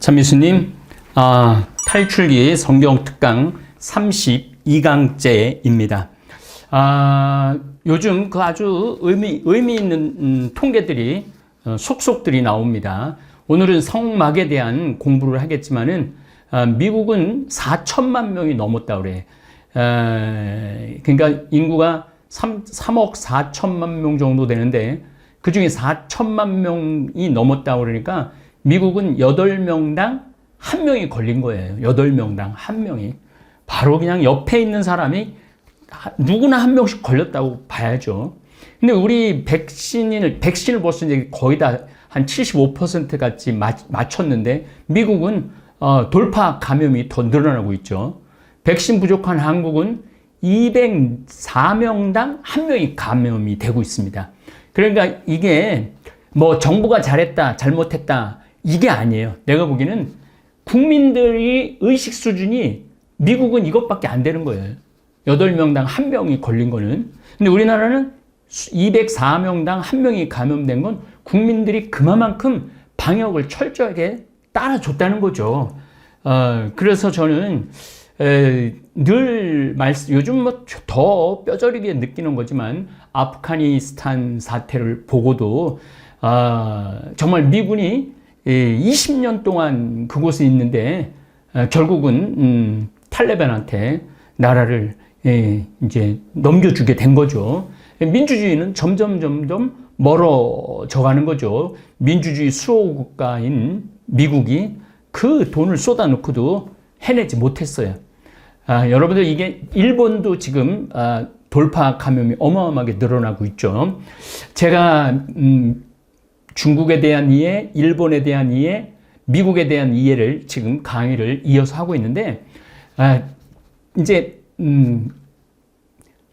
참미수님, 탈출기 성경 특강 32강째입니다. 요즘 그 아주 의미 있는 통계들이 속속들이 나옵니다. 오늘은 성막에 대한 공부를 하겠지만은 미국은 4천만 명이 넘었다 그래. 그러니까 인구가 3억 4천만 명 정도 되는데 그 중에 4천만 명이 넘었다 그러니까 미국은 8명당 1명이 걸린 거예요. 8명당 1명이. 바로 그냥 옆에 있는 사람이 누구나 1명씩 걸렸다고 봐야죠. 근데 우리 백신을 벌써 이제 거의 다 한 75% 같이 맞췄는데 미국은 돌파 감염이 더 늘어나고 있죠. 백신 부족한 한국은 204명당 1명이 감염이 되고 있습니다. 그러니까 이게 뭐 정부가 잘했다, 잘못했다 이게 아니에요. 내가 보기에는 국민들의 의식 수준이 미국은 이것밖에 안 되는 거예요. 8명당 1명이 걸린 거는. 근데 우리나라는 204명당 1명이 감염된 건 국민들이 그만큼 방역을 철저하게 따라줬다는 거죠. 그래서 저는 늘 요즘 뭐 더 뼈저리게 느끼는 거지만 아프가니스탄 사태를 보고도 정말 미군이 20년 동안 그곳에 있는데 결국은 탈레반한테 나라를 이제 넘겨주게 된 거죠. 민주주의는 점점 멀어져 가는 거죠. 민주주의 수호 국가인 미국이 그 돈을 쏟아놓고도 해내지 못했어요. 여러분들 이게 일본도 지금 돌파 감염이 어마어마하게 늘어나고 있죠. 제가 중국에 대한 이해, 일본에 대한 이해, 미국에 대한 이해를 지금 강의를 이어서 하고 있는데 이제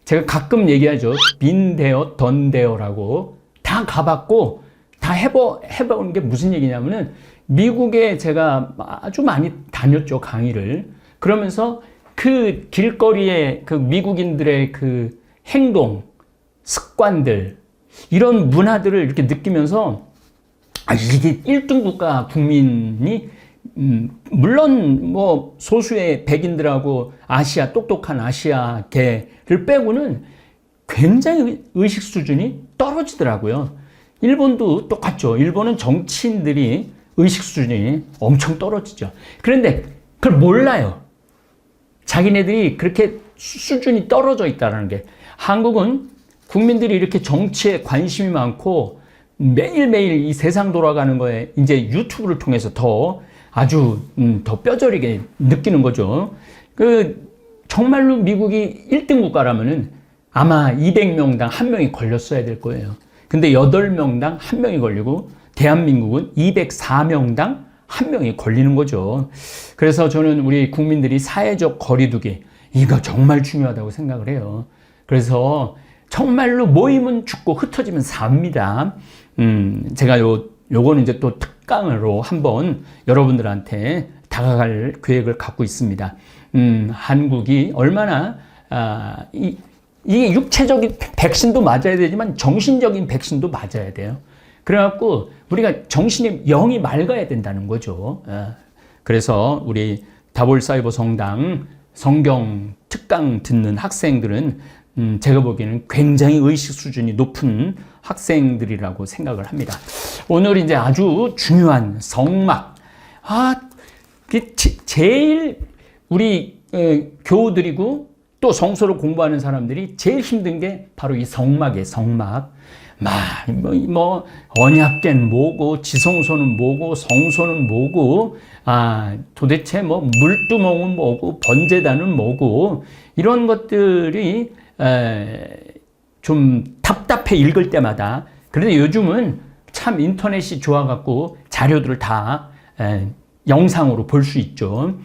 제가 가끔 얘기하죠. 빈 데어 던 데어라고. 다 가봤고 다 해본 게 무슨 얘기냐면은 미국에 제가 아주 많이 다녔죠. 강의를. 그러면서 그 길거리에 그 미국인들의 그 행동, 습관들 이런 문화들을 이렇게 느끼면서 이게 1등 국가 국민이 물론 뭐 소수의 백인들하고 똑똑한 아시아계를 빼고는 굉장히 의식 수준이 떨어지더라고요. 일본도 똑같죠. 일본은 정치인들이 의식 수준이 엄청 떨어지죠. 그런데 그걸 몰라요. 자기네들이 그렇게 수준이 떨어져 있다는 게. 한국은 국민들이 이렇게 정치에 관심이 많고 매일매일 이 세상 돌아가는 거에 이제 유튜브를 통해서 더 아주 더 뼈저리게 느끼는 거죠. 정말로 미국이 1등 국가라면은 아마 200명당 1명이 걸렸어야 될 거예요. 근데 8명당 1명이 걸리고 대한민국은 204명당 1명이 걸리는 거죠. 그래서 저는 우리 국민들이 사회적 거리두기 이거 정말 중요하다고 생각을 해요. 그래서 정말로 모이면 죽고 흩어지면 삽니다. 제가 요거는 이제 또 특강으로 한번 여러분들한테 다가갈 계획을 갖고 있습니다. 한국이 얼마나 이게 육체적인 백신도 맞아야 되지만 정신적인 백신도 맞아야 돼요. 그래갖고 우리가 정신의 영이 맑아야 된다는 거죠. 그래서 우리 다볼사이버 성당 성경 특강 듣는 학생들은 제가 보기에는 굉장히 의식 수준이 높은 학생들이라고 생각을 합니다. 오늘 이제 아주 중요한 성막. 제일 우리 교우들이고 또 성서를 공부하는 사람들이 제일 힘든 게 바로 이 성막이에요. 성막. 언약궤는 뭐고, 지성소는 뭐고, 성소는 뭐고, 도대체 뭐 물두멍은 뭐고, 번제단은 뭐고, 이런 것들이 좀 답답해 읽을 때마다. 그런데 요즘은 참 인터넷이 좋아갖고 자료들을 다 영상으로 볼 수 있죠.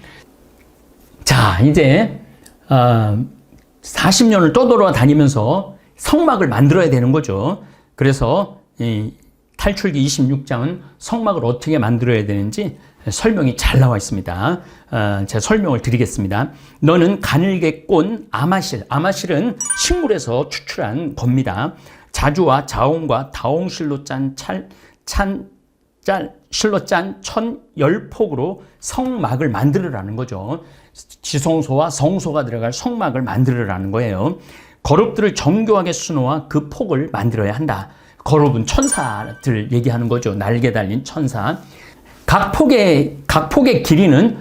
자, 이제 40년을 떠돌아다니면서 성막을 만들어야 되는 거죠. 그래서 이 탈출기 26장은 성막을 어떻게 만들어야 되는지 설명이 잘 나와 있습니다. 제가 설명을 드리겠습니다. 너는 가늘게 꼰 아마실은 식물에서 추출한 겁니다. 자주와 자홍과 다홍실로 짠 실로 짠 1010폭으로 성막을 만들으라는 거죠. 지성소와 성소가 들어갈 성막을 만들으라는 거예요. 거룹들을 정교하게 수놓아 그 폭을 만들어야 한다. 거룹은 천사들 얘기하는 거죠. 날개 달린 천사. 각 폭의 길이는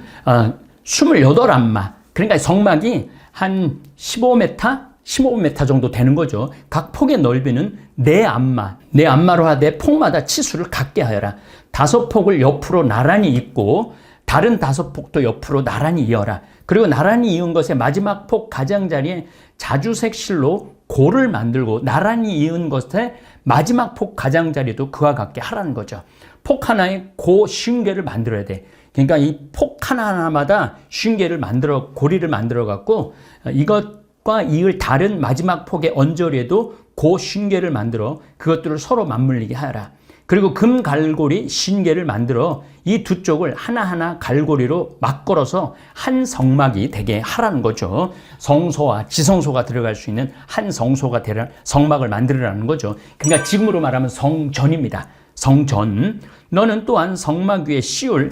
28안마. 그러니까 성막이 한 15m 정도 되는 거죠. 각 폭의 넓이는 4안마. 4안마로 하되 폭마다 치수를 같게 하여라. 5폭을 옆으로 나란히 잇고 다른 5폭도 옆으로 나란히 이어라. 그리고 나란히 이은 것의 마지막 폭 가장자리에 자주색 실로 고를 만들고 나란히 이은 것의 마지막 폭 가장자리도 그와 같게 하라는 거죠. 폭 하나에 고 50개를 만들어야 돼. 그러니까 이 폭 하나하나마다 50개를 만들어, 고리를 만들어 갖고 이것과 이을 다른 마지막 폭의 언저리에도 고 50개를 만들어 그것들을 서로 맞물리게 하여라. 그리고 금 갈고리 50개를 만들어 이 두 쪽을 하나하나 갈고리로 맞걸어서 한 성막이 되게 하라는 거죠. 성소와 지성소가 들어갈 수 있는 한 성소가 되라, 성막을 만들으라는 거죠. 그러니까 지금으로 말하면 성전입니다. 성전. 너는 또한 성막 위에 씌울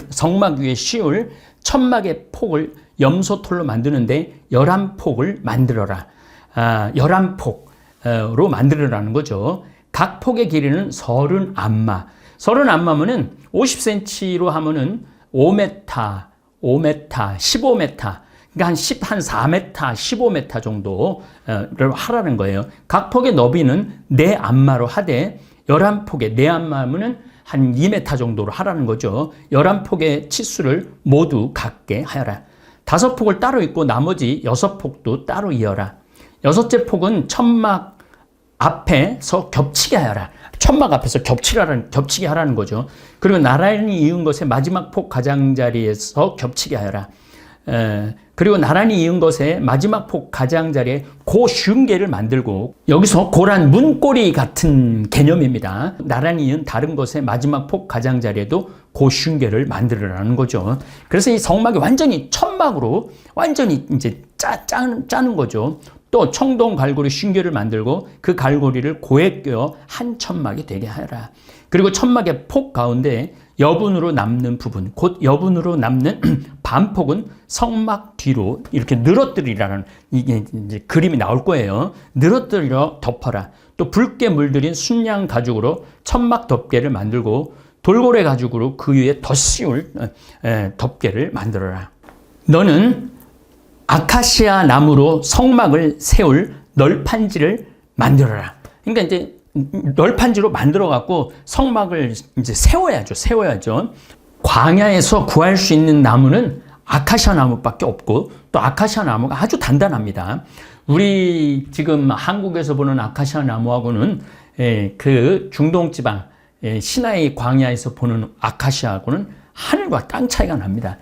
천막의 폭을 염소털로 만드는데 11폭을 만들어라. 11폭으로 만들으라는 거죠. 각 폭의 길이는 30안마. 30안마면은 50cm로 하면은 5m, 15m. 그러니까 한 4m, 15m 정도를 하라는 거예요. 각 폭의 너비는 4안마로 하되 11폭의 4안마면은 한 2m 정도로 하라는 거죠. 11폭의 치수를 모두 같게 하여라. 5폭을 따로 잇고 나머지 6폭도 따로 이어라. 6째 폭은 천막 앞에서 겹치게 하여라. 천막 앞에서 겹치게 하라는 거죠. 그리고 나란히 이은 것의 마지막 폭 가장자리에서 겹치게 하여라. 그리고 나란히 이은 것의 마지막 폭 가장자리에 고 50개를 만들고, 여기서 고란 문고리 같은 개념입니다. 나란히 이은 다른 것의 마지막 폭 가장자리에도 고 50개를 만들으라는 거죠. 그래서 이 성막이 완전히 천막으로 완전히 이제 짜는 거죠. 또 청동 갈고리 50개를 만들고 그 갈고리를 고에 껴 한 천막이 되게 하여라. 그리고 천막의 폭 가운데 여분으로 남는 부분, 곧 여분으로 남는 반폭은 성막 뒤로 이렇게 늘어뜨리라는, 이게 이제 그림이 나올 거예요. 늘어뜨려 덮어라. 또 붉게 물들인 순양 가죽으로 천막 덮개를 만들고 돌고래 가죽으로 그 위에 덧씌울 덮개를 만들어라. 너는 아카시아 나무로 성막을 세울 널판지를 만들어라. 그러니까 이제 널판지로 만들어 갖고 성막을 이제 세워야죠. 광야에서 구할 수 있는 나무는 아카시아 나무밖에 없고, 또 아카시아 나무가 아주 단단합니다. 우리 지금 한국에서 보는 아카시아 나무하고는 그 중동 지방 시나이 광야에서 보는 아카시아하고는 하늘과 땅 차이가 납니다.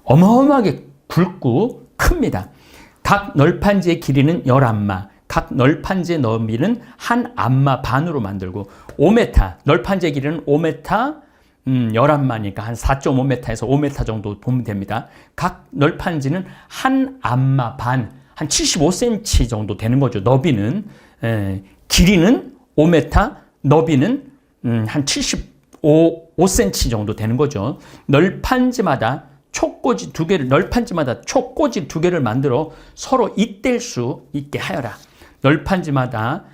어마어마하게 굵고 큽니다. 각 널판지의 길이는 11마, 각 널판지의 너비는 한 안마 반으로 만들고 5m, 널판지의 길이는 5m, 11마니까 한 4.5m에서 5m 정도 보면 됩니다. 각 널판지는 한 안마 반, 한 75cm 정도 되는 거죠. 너비는, 길이는 5m, 너비는 한 75cm 정도 되는 거죠. 널판지마다 촉꽂이 2개를, 널판지마다 촉꽂이 2개를 만들어 서로 잇댈 수 있게 하여라. 널판지마다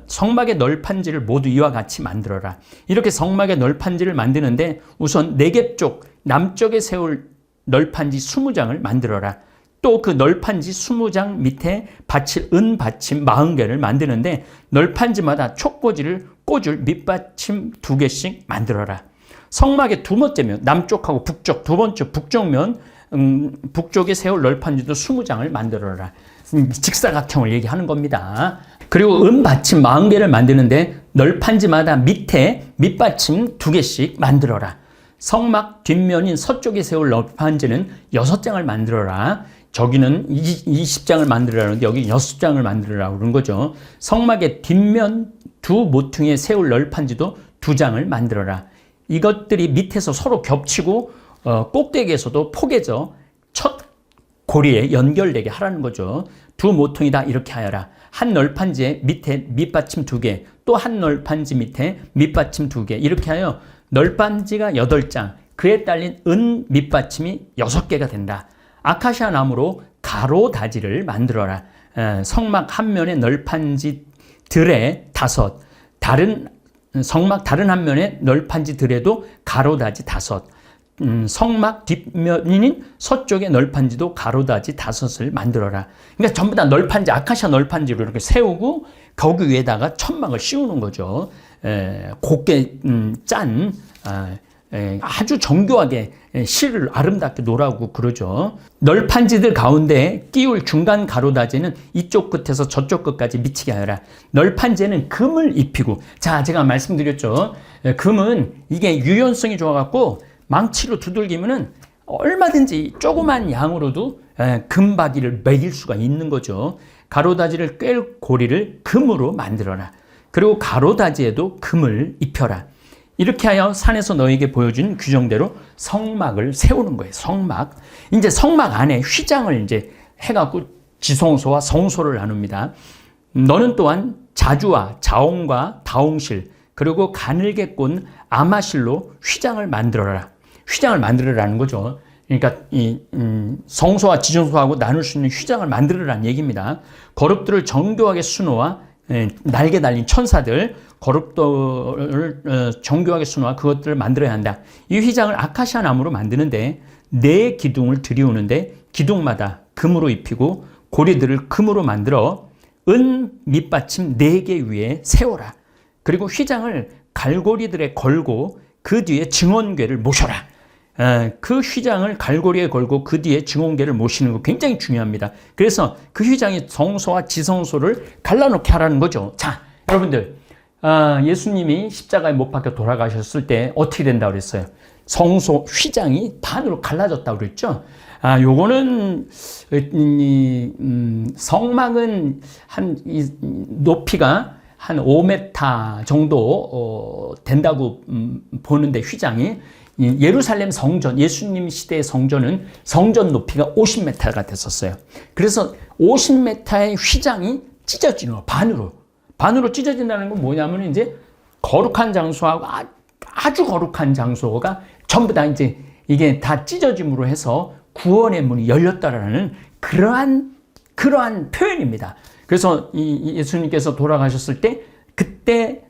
성막의 널판지를 모두 이와 같이 만들어라. 이렇게 성막의 널판지를 만드는데 우선 내겹쪽 남쪽에 세울 널판지 20장을 만들어라. 또 그 널판지 20장 밑에 받칠 은 받침 40개를 만드는데 널판지마다 촉꽂이를 꽂을 밑받침 2개씩 만들어라. 성막의 두 번째면, 남쪽하고 북쪽, 두 번째 북쪽면, 북쪽에 세울 널판지도 20장을 만들어라. 직사각형을 얘기하는 겁니다. 그리고 은받침 40개를 만드는데 널판지마다 밑에 밑받침 2개씩 만들어라. 성막 뒷면인 서쪽에 세울 널판지는 6장을 만들어라. 저기는 20장을 만들라는데 여기 6장을 만들으라고 그런 거죠. 성막의 뒷면 두 모퉁이에 세울 널판지도 2장을 만들어라. 이것들이 밑에서 서로 겹치고 꼭대기에서도 포개져 첫 고리에 연결되게 하라는 거죠. 두 모퉁이 다 이렇게 하여라. 한 널판지에 밑에 밑받침 2개, 또 한 널판지 밑에 밑받침 2개, 이렇게 하여 널빤지가 8장, 그에 딸린 은 밑받침이 6개가 된다. 아카시아 나무로 가로다지를 만들어라. 성막 한 면에 널판지 들에 5, 성막 다른 한 면에 널판지 들에도 가로다지 5, 성막 뒷면인 서쪽에 널판지도 가로다지 5을 만들어라. 그러니까 전부 다 널판지, 아카시아 널판지로 이렇게 세우고 거기 위에다가 천막을 씌우는 거죠. 곱게 짠 아주 정교하게 실을 아름답게 놓으라고 그러죠. 널판지들 가운데 끼울 중간 가로다지는 이쪽 끝에서 저쪽 끝까지 미치게 하여라. 널판지에는 금을 입히고, 자, 제가 말씀드렸죠. 금은 이게 유연성이 좋아갖고 망치로 두들기면은 얼마든지 조그만 양으로도 금바기를 매길 수가 있는 거죠. 가로다지를 꿰 고리를 금으로 만들어라. 그리고 가로다지에도 금을 입혀라. 이렇게 하여 산에서 너에게 보여준 규정대로 성막을 세우는 거예요. 성막. 이제 성막 안에 휘장을 이제 해갖고 지성소와 성소를 나눕니다. 너는 또한 자주와 자홍과 다홍실 그리고 가늘게 꼰 아마실로 휘장을 만들어라. 휘장을 만들어라는 거죠. 그러니까 이 성소와 지성소하고 나눌 수 있는 휘장을 만들어라는 얘기입니다. 거룩들을 정교하게 수놓아 날개 달린 천사들, 거룩들을 정교하게 수놓아 그것들을 만들어야 한다. 이 휘장을 아카시아 나무로 만드는데 4 기둥을 들이우는데 기둥마다 금으로 입히고 고리들을 금으로 만들어 은 밑받침 4개 위에 세워라. 그리고 휘장을 갈고리들에 걸고 그 뒤에 증언궤를 모셔라. 그 휘장을 갈고리에 걸고 그 뒤에 증언궤를 모시는 거 굉장히 중요합니다. 그래서 그 휘장이 성소와 지성소를 갈라놓게 하라는 거죠. 자, 여러분들, 예수님이 십자가에 못 박혀 돌아가셨을 때 어떻게 된다고 그랬어요? 성소 휘장이 반으로 갈라졌다고 그랬죠. 요거는 성막은 높이가 한 5m 정도 된다고 보는데 휘장이 예루살렘 성전, 예수님 시대의 성전은 성전 높이가 50m가 됐었어요. 그래서 50m의 휘장이 찢어지는 거, 반으로 찢어진다는 건 뭐냐면 이제 거룩한 장소하고 아주 거룩한 장소가 전부 다 이제 이게 다 찢어짐으로 해서 구원의 문이 열렸다라는 그러한 표현입니다. 그래서 이 예수님께서 돌아가셨을 때 그때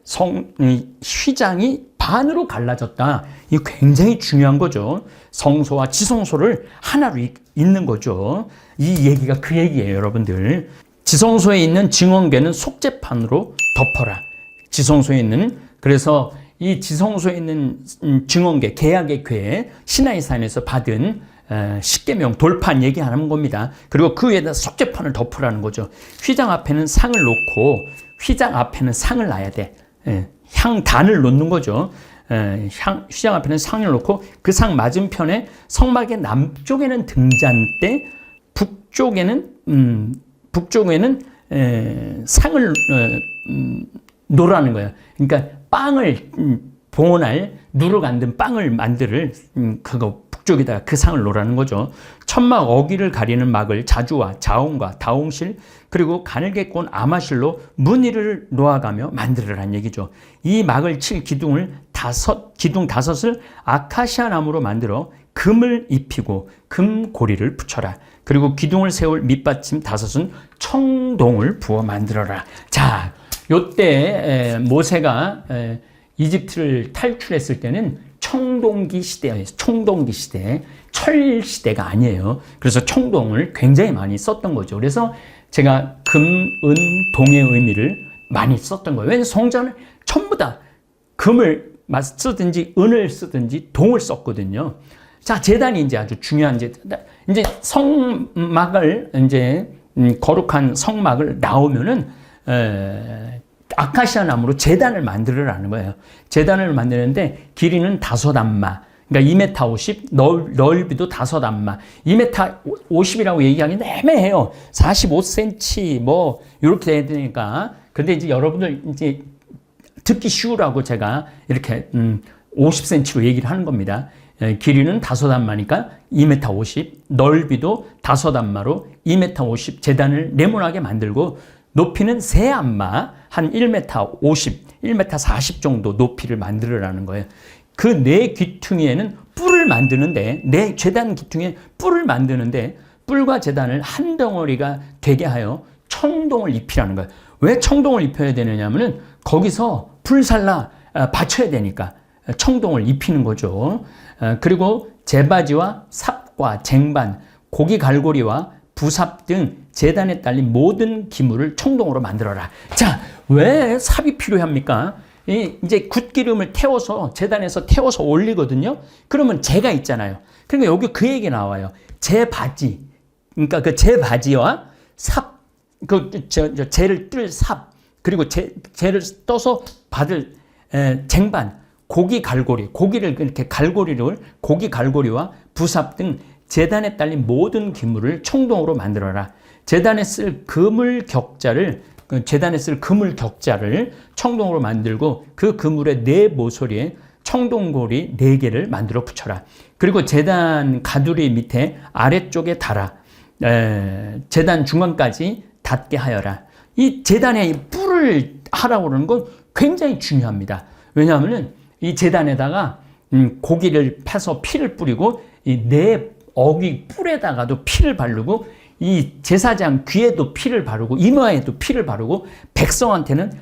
휘장이 반으로 갈라졌다. 이거 굉장히 중요한 거죠. 성소와 지성소를 하나로 잇는 거죠. 이 얘기가 그 얘기예요, 여러분들. 지성소에 있는 증언궤는 속죄판으로 덮어라. 지성소에 있는, 그래서 이 지성소에 있는 증언궤, 계약의 궤, 시나이산에서 받은 십계명 돌판 얘기하는 겁니다. 그리고 그 위에다 속죄판을 덮으라는 거죠. 휘장 앞에는 상을 놓고 휘장 앞에는 상을 놔야 돼. 향단을 놓는 거죠. 휘장 앞에는 상을 놓고 그 상 맞은편에 성막의 남쪽에는 등잔대, 북쪽에는 상을 놓으라는 거예요. 그러니까 빵을 봉헌할 누룩 안 든 빵을 만들 그거 북쪽에다가 그 상을 놓으라는 거죠. 천막 어귀를 가리는 막을 자주와 자홍과 다홍실 그리고 가늘게 꼰 아마실로 무늬를 놓아가며 만들으라는 얘기죠. 이 막을 칠 기둥 5을 아카시아 나무로 만들어 금을 입히고 금 고리를 붙여라. 그리고 기둥을 세울 밑받침 5은 청동을 부어 만들어라. 자, 요때 모세가 이집트를 탈출했을 때는 청동기 시대예요. 청동기 시대. 철 시대가 아니에요. 그래서 청동을 굉장히 많이 썼던 거죠. 그래서 제가 금, 은, 동의 의미를 많이 썼던 거예요. 왜냐하면 성전을 전부 다 금을 쓰든지 은을 쓰든지 동을 썼거든요. 자, 제단이 이제 아주 중요한 이제 성막을 이제 거룩한 성막을 나오면은 아카시아 나무로 제단을 만들으라는 거예요. 제단을 만드는데 길이는 5안마, 그러니까 2m 50, 넓이도 5안마. 2m 50이라고 얘기하기 애매해요. 45cm 뭐 이렇게 돼야 되니까. 근데 이제 여러분들 이제 듣기 쉬우라고 제가 이렇게 50cm로 얘기를 하는 겁니다. 길이는 5안마니까 2m 50, 넓이도 5안마로 2m 50 제단을 네모나게 만들고 높이는 3안마, 한 1m 50, 1m 40 정도 높이를 만들으라는 거예요. 그 네 귀퉁이에는 뿔을 만드는데, 네 제단 귀퉁이에 뿔을 만드는데 뿔과 제단을 한 덩어리가 되게 하여 청동을 입히라는 거예요. 왜 청동을 입혀야 되느냐면은 거기서 불살라 받쳐야 되니까 청동을 입히는 거죠. 그리고 제바지와 삽과 쟁반, 고기 갈고리와 부삽 등 제단에 딸린 모든 기물을 청동으로 만들어라. 자, 왜 삽이 필요합니까? 이제 굿기름을 태워서 제단에서 태워서 올리거든요. 그러면 재가 있잖아요. 그러니까 여기 그 얘기 나와요. 제바지, 그러니까 그 제바지와 삽, 재를 뜰 삽, 그리고 재를 떠서 받을 쟁반, 고기 갈고리, 고기를 이렇게 고기 갈고리와 부삽 등 제단에 딸린 모든 기물을 청동으로 만들어라. 제단에 쓸 그물 격자를 청동으로 만들고 그 그물의 네 모서리에 청동고리 4개를 만들어 붙여라. 그리고 제단 가두리 밑에 아래쪽에 달아 제단 중간까지 닿게 하여라. 이 제단에 뿔을 하라고 그러는 건 굉장히 중요합니다. 왜냐하면 이 제단에다가 고기를 패서 피를 뿌리고 이 네 어귀 뿔에다가도 피를 바르고 이 제사장 귀에도 피를 바르고 이마에도 피를 바르고 백성한테는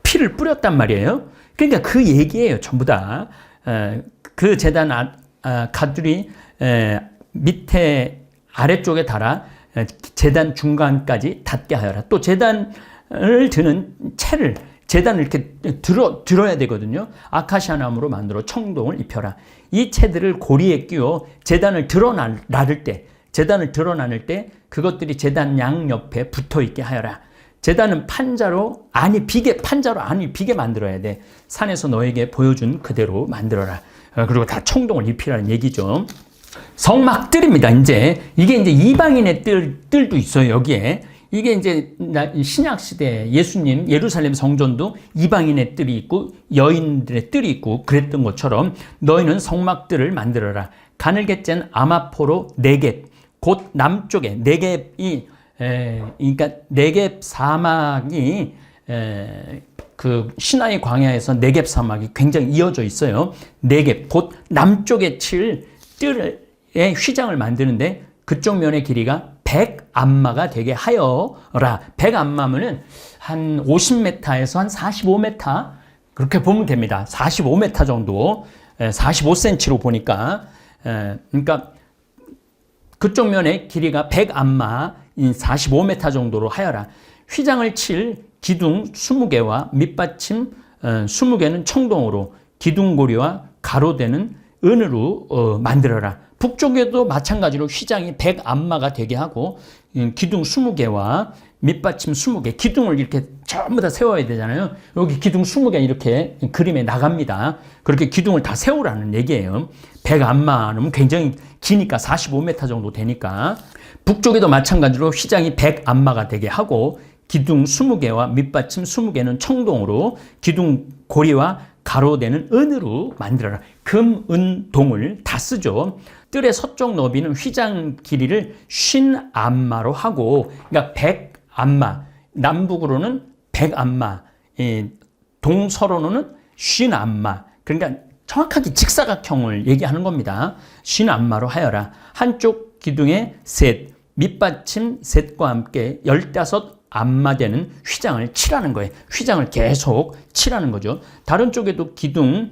피를 뿌렸단 말이에요. 그러니까 그 얘기예요. 전부 다. 그 제단 가두리 밑에 아래쪽에 달아 제단 중간까지 닿게 하여라. 또 제단을 드는 채를 제단을 이렇게 들어야 되거든요. 아카시아 나무로 만들어 청동을 입혀라. 이 채들을 고리에 끼워 제단을 드러나를 때 그것들이 제단 양 옆에 붙어 있게 하여라. 제단은 판자로 아니 비게 만들어야 돼. 산에서 너에게 보여준 그대로 만들어라. 그리고 다 청동을 입히라는 얘기죠. 성막들입니다. 이게 이제 이방인의 뜰도 있어요. 여기에. 이게 이제 신약 시대 예수님 예루살렘 성전도 이방인의 뜰이 있고 여인들의 뜰이 있고 그랬던 것처럼 너희는 성막들을 만들어라. 가늘게 짠 아마포로 네겝, 곧 남쪽에 네겝이 그러니까 네겝 사막이 그 시나이 광야에서 네겝 사막이 굉장히 이어져 있어요. 네겝 곧 남쪽에 칠 뜰의 휘장을 만드는데 그쪽 면의 길이가 100암마가 되게 하여라. 100암마면은 한 50m에서 한 45m 그렇게 보면 됩니다. 45m 정도, 45cm로 보니까 그러니까 그쪽 면의 길이가 100암마, 45m 정도로 하여라. 휘장을 칠 기둥 20개와 밑받침 20개는 청동으로 기둥고리와 가로대는 은으로 만들어라. 북쪽에도 마찬가지로 휘장이 100암마가 되게 하고 기둥 20개와 밑받침 20개, 기둥을 이렇게 전부 다 세워야 되잖아요. 여기 기둥 20개 이렇게 그림에 나갑니다. 그렇게 기둥을 다 세우라는 얘기예요. 100암마는 굉장히 기니까 45m 정도 되니까 북쪽에도 마찬가지로 휘장이 100암마가 되게 하고 기둥 20개와 밑받침 20개는 청동으로 기둥 고리와 가로대는 은으로 만들어라. 금, 은, 동을 다 쓰죠. 뜰의 서쪽 너비는 휘장 길이를 50암마로 하고, 그러니까 100암마, 남북으로는 100암마, 동서로는 50암마. 그러니까 정확하게 직사각형을 얘기하는 겁니다. 50암마로 하여라. 한쪽 기둥에 셋, 밑받침 셋과 함께 15암마 되는 휘장을 칠하는 거예요. 휘장을 계속 칠하는 거죠. 다른 쪽에도 기둥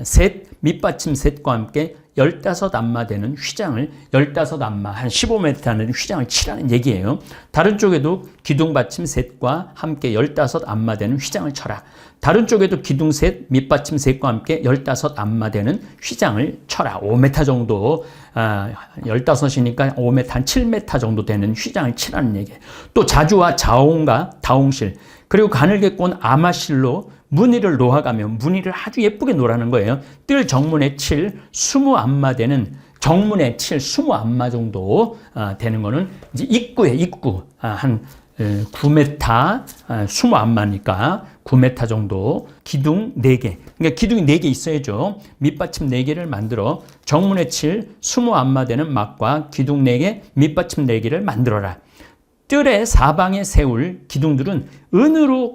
셋, 밑받침 셋과 함께 15암마 되는 휘장을 15암마, 한 15m 하는 휘장을 칠하는 얘기예요. 다른 쪽에도 기둥 받침 셋과 함께 15암마 되는 휘장을 쳐라. 다른 쪽에도 기둥 셋, 밑받침 셋과 함께 15암마 되는 휘장을 쳐라. 5m 정도, 15이니까 5m, 한 7m 정도 되는 휘장을 치라는 얘기예요. 또 자주와 자홍과 다홍실, 그리고 가늘게 꼰 아마실로 무늬를 놓아가며 무늬를 아주 예쁘게 놓으라는 거예요. 뜰 정문에 칠 20암마 되는 정문에 칠 20암마 정도 되는 거는 이제 입구 한 9m 20암마니까 9m 정도 기둥 4개. 그러니까 기둥이 4개 있어야죠. 밑받침 4개를 만들어 정문에 칠 20암마 되는 막과 기둥 4개, 밑받침 4개를 만들어라. 뜰의 사방에 세울 기둥들은 은으로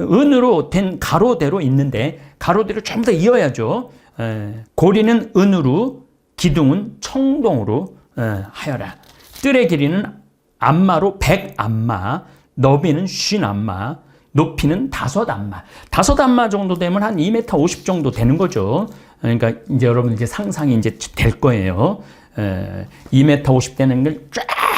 은으로 된 가로대로 있는데 가로대로 좀 더 이어야죠. 고리는 은으로, 기둥은 청동으로 하여라. 뜰의 길이는 안마로 100안마, 너비는 50안마, 높이는 5안마. 5안마 정도 되면 한 2m 50 정도 되는 거죠. 그러니까 이제 여러분 이제 상상이 이제 될 거예요. 2m 50 되는 걸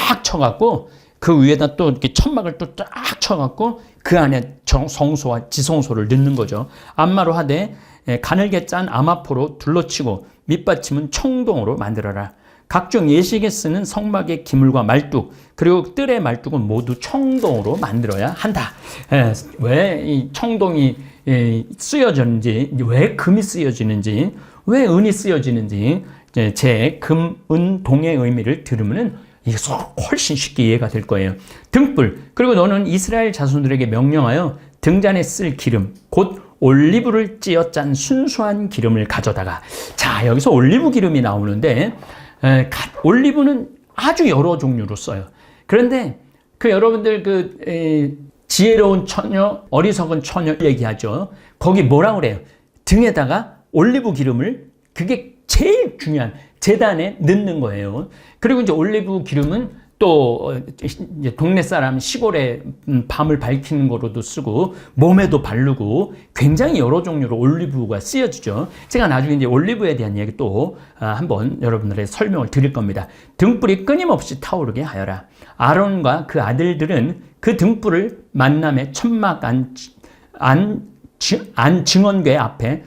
쫙 쳐갖고 그 위에다 또 이렇게 천막을 또 쫙 쳐갖고 그 안에 성소와 지성소를 넣는 거죠. 안마로 하되 가늘게 짠 암화포로 둘러치고 밑받침은 청동으로 만들어라. 각종 예식에 쓰는 성막의 기물과 말뚝 그리고 뜰의 말뚝은 모두 청동으로 만들어야 한다. 왜 이 청동이 쓰여졌는지, 왜 금이 쓰여지는지, 왜 은이 쓰여지는지 제 금, 은, 동의 의미를 들으면은 이게 훨씬 쉽게 이해가 될 거예요. 등불. 그리고 너는 이스라엘 자손들에게 명령하여 등잔에 쓸 기름, 곧 올리브를 찧어 짠 순수한 기름을 가져다가. 자, 여기서 올리브 기름이 나오는데 올리브는 아주 여러 종류로 써요. 그런데 그 여러분들 지혜로운 처녀, 어리석은 처녀 얘기하죠. 거기 뭐라고 그래요? 등에다가 올리브 기름을, 그게 제일 중요한, 제단에 넣는 거예요. 그리고 이제 올리브 기름은 또 이제 동네 사람 시골에 밤을 밝히는 거로도 쓰고 몸에도 바르고 굉장히 여러 종류로 올리브가 쓰여지죠. 제가 나중에 이제 올리브에 대한 얘기 또 한번 여러분들의 설명을 드릴 겁니다. 등불이 끊임없이 타오르게 하여라. 아론과 그 아들들은 그 등불을 만남의 천막 안 증언궤 앞에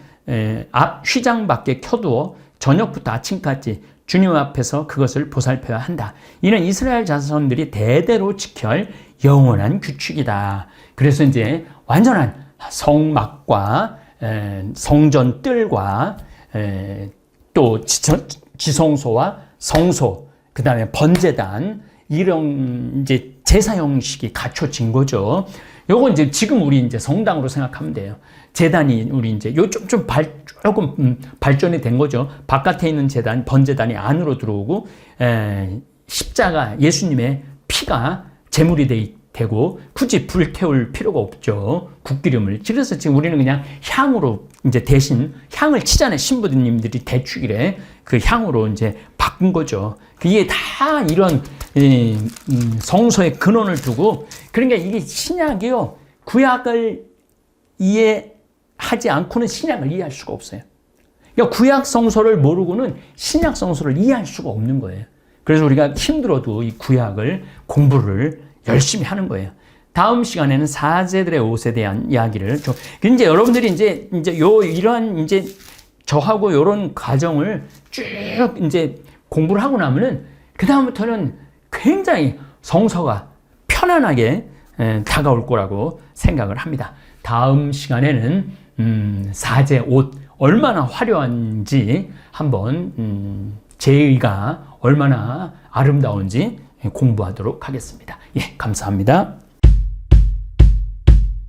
앞 휘장 밖에 켜두어 저녁부터 아침까지 주님 앞에서 그것을 보살펴야 한다. 이는 이스라엘 자손들이 대대로 지켜야 할 영원한 규칙이다. 그래서 이제 완전한 성막과 성전 뜰과 또 지성소와 성소, 그 다음에 번제단, 이런 이제 제사 형식이 갖춰진 거죠. 요건 이제 지금 우리 이제 성당으로 생각하면 돼요. 제단이 우리 이제 조금 발전이 된 거죠. 바깥에 있는 제단, 번제단이 안으로 들어오고, 십자가, 예수님의 피가 제물이 되고, 굳이 불 태울 필요가 없죠. 국기름을. 그래서 지금 우리는 그냥 향으로 이제 대신 향을 치잖아요. 신부님들이 대축일에 그 향으로 이제 바꾼 거죠. 이게 다 이런 성소의 근원을 두고, 그러니까 이게 신약이요. 구약을 이해하지 않고는 신약을 이해할 수가 없어요. 그러니까 구약 성서를 모르고는 신약 성서를 이해할 수가 없는 거예요. 그래서 우리가 힘들어도 이 구약을 공부를 열심히 하는 거예요. 다음 시간에는 4세들의 옷에 대한 이야기를 좀, 이제 여러분들이 이제 이러한 이제 저하고 이런 과정을 쭉 이제 공부를 하고 나면은 그다음부터는 굉장히 성서가 편안하게 다가올 거라고 생각을 합니다. 다음 시간에는 4제 옷 얼마나 화려한지 한번 제의가 얼마나 아름다운지 공부하도록 하겠습니다. 예, 감사합니다.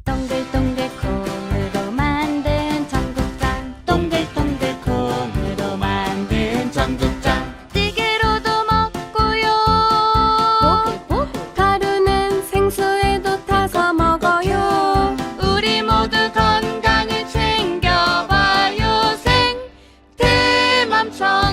동글동글 콩으로 만든 청국장 동글동글 콩으로 만든 청국장 찌개로도 먹고요 가루는 생수에도 타서 먹어요 우리 모두 건강을 챙겨봐요 생태맘처럼